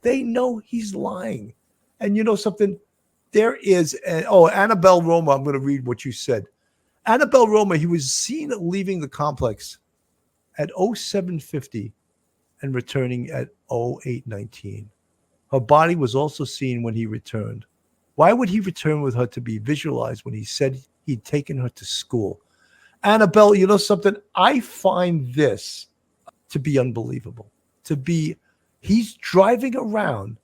They know he's lying. And you know something? There is, Annabelle Roma, I'm going to read what you said. Annabelle Roma, he was seen leaving the complex at 0750 and returning at 0819. Her body was also seen when he returned. Why would he return with her to be visualized when he said he'd taken her to school? Annabelle, you know something? I find this to be unbelievable. He's driving around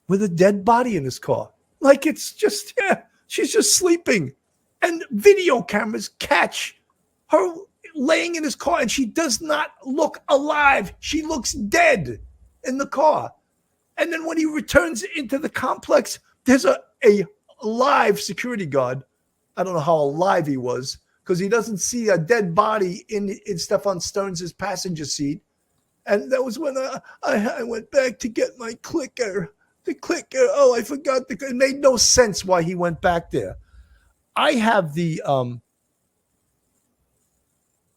with a dead body in his car. Like it's just, she's just sleeping. And video cameras catch her laying in his car and she does not look alive. She looks dead in the car. And then when he returns into the complex, there's a live security guard. I don't know how alive he was because he doesn't see a dead body in Stephan Sterns' passenger seat. And that was when I went back to get my clicker. The clicker. Oh, I forgot. It made no sense why he went back there. I have the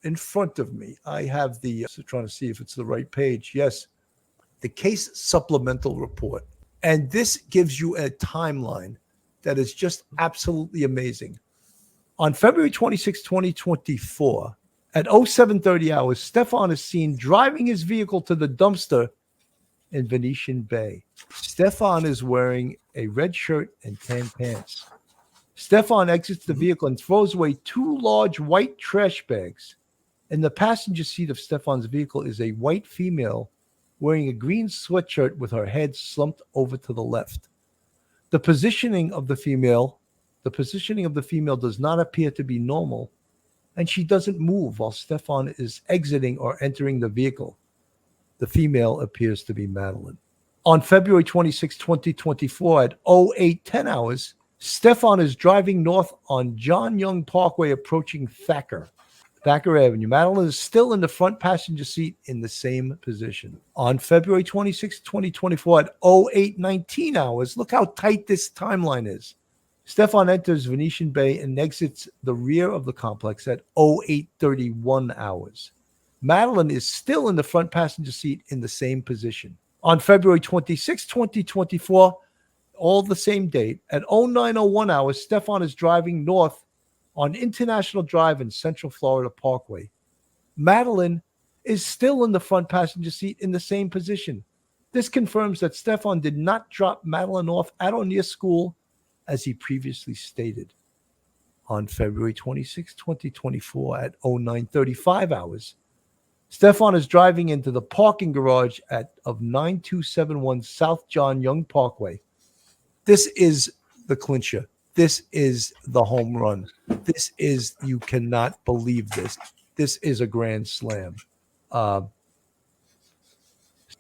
in front of me. I have so trying to see if it's the right page. Yes, the case supplemental report, and this gives you a timeline that is just absolutely amazing. On February 26, 2024, at 0730 hours, Stephan is seen driving his vehicle to the dumpster in Venetian Bay. Stephan is wearing a red shirt and tan pants. Stephan exits the vehicle and throws away 2 large white trash bags. In the passenger seat of Stephan's vehicle is a white female wearing a green sweatshirt with her head slumped over to the left. The positioning of the female does not appear to be normal, and she doesn't move while Stephan is exiting or entering the vehicle. The female appears to be Madeline. On February 26, 2024, at 0810 hours, Stephan is driving north on John Young Parkway approaching Thacker Avenue. Madeline is still in the front passenger seat in the same position. On February 26, 2024, at 0819 hours, look how tight this timeline is. Stephan enters Venetian Bay and exits the rear of the complex at 0831 hours. Madeline is still in the front passenger seat in the same position. On February 26, 2024, all the same date, at 0901 hours, Stephan is driving north on International Drive and Central Florida Parkway. Madeline is still in the front passenger seat in the same position. This confirms that Stephan did not drop Madeline off at or near school, as he previously stated. On February 26, 2024, at 0935 hours, Stephan is driving into the parking garage of 9271 South John Young Parkway. This is the clincher. This is the home run. You cannot believe this. This is a grand slam.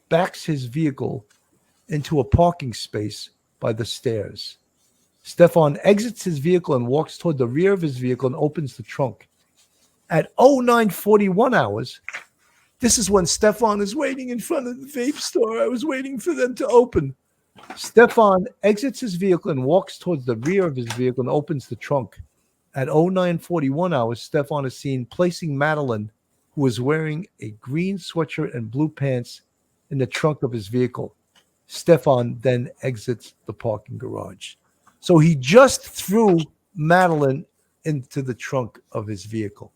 Backs his vehicle into a parking space by the stairs. Stephan exits his vehicle and walks toward the rear of his vehicle and opens the trunk. At 0941 hours, this is when Stephan is waiting in front of the vape store. I was waiting for them to open. Stephan exits his vehicle and walks towards the rear of his vehicle and opens the trunk. At 0941 hours, Stephan is seen placing Madeline, who is wearing a green sweatshirt and blue pants, in the trunk of his vehicle. Stephan then exits the parking garage. So he just threw Madeline into the trunk of his vehicle.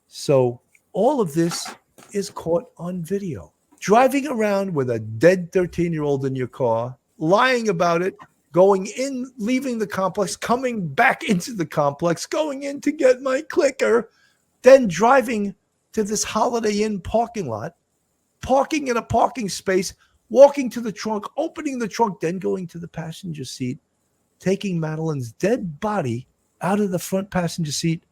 So all of this is caught on video. Driving around with a dead 13-year-old in your car, lying about it, going in, leaving the complex, coming back into the complex, going in to get my clicker, then driving to this Holiday Inn parking lot, parking in a parking space, walking to the trunk, opening the trunk, then going to the passenger seat, taking Madeline's dead body out of the front passenger seat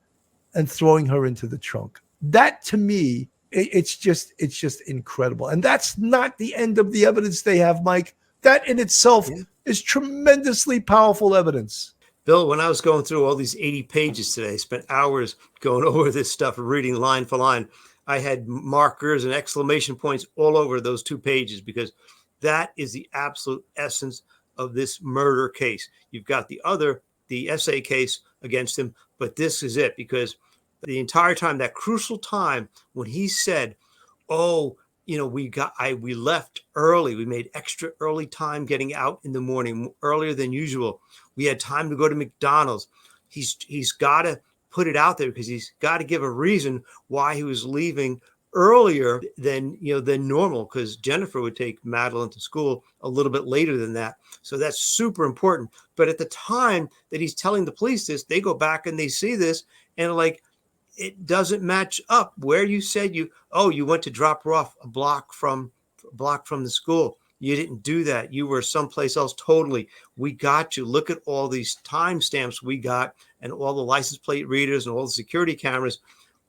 and throwing her into the trunk. That, to me, it's just incredible. And that's not the end of the evidence they have, Mike. That in itself is tremendously powerful evidence. Bill, when I was going through all these 80 pages today, I spent hours going over this stuff and reading line for line. I had markers and exclamation points all over those 2 pages because that is the absolute essence of this murder case. You've got the essay case against him, but this is it, because the entire time, that crucial time when he said, oh, we left early. We made extra early time getting out in the morning, earlier than usual. We had time to go to McDonald's. He's got to put it out there because he's got to give a reason why he was leaving earlier than normal, because Jennifer would take Madeline to school a little bit later than that. So that's super important. But at the time that he's telling the police this, they go back and they see this and like, it doesn't match up where you said you went to drop her off a block from the school. You didn't do that. You were someplace else totally. We got you. Look at all these timestamps we got and all the license plate readers and all the security cameras.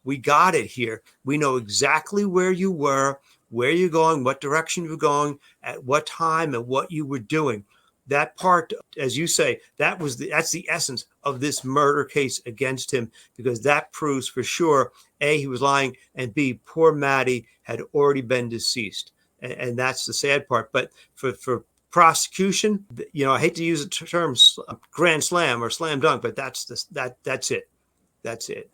We got it here. We know exactly where you were, where you're going, what direction you're going, at what time, and what you were doing. That part, as you say, that's the essence of this murder case against him, because that proves for sure, A, he was lying, and B, poor Maddie had already been deceased. And that's the sad part. But for prosecution, I hate to use the term grand slam or slam dunk, but that's it. That's it.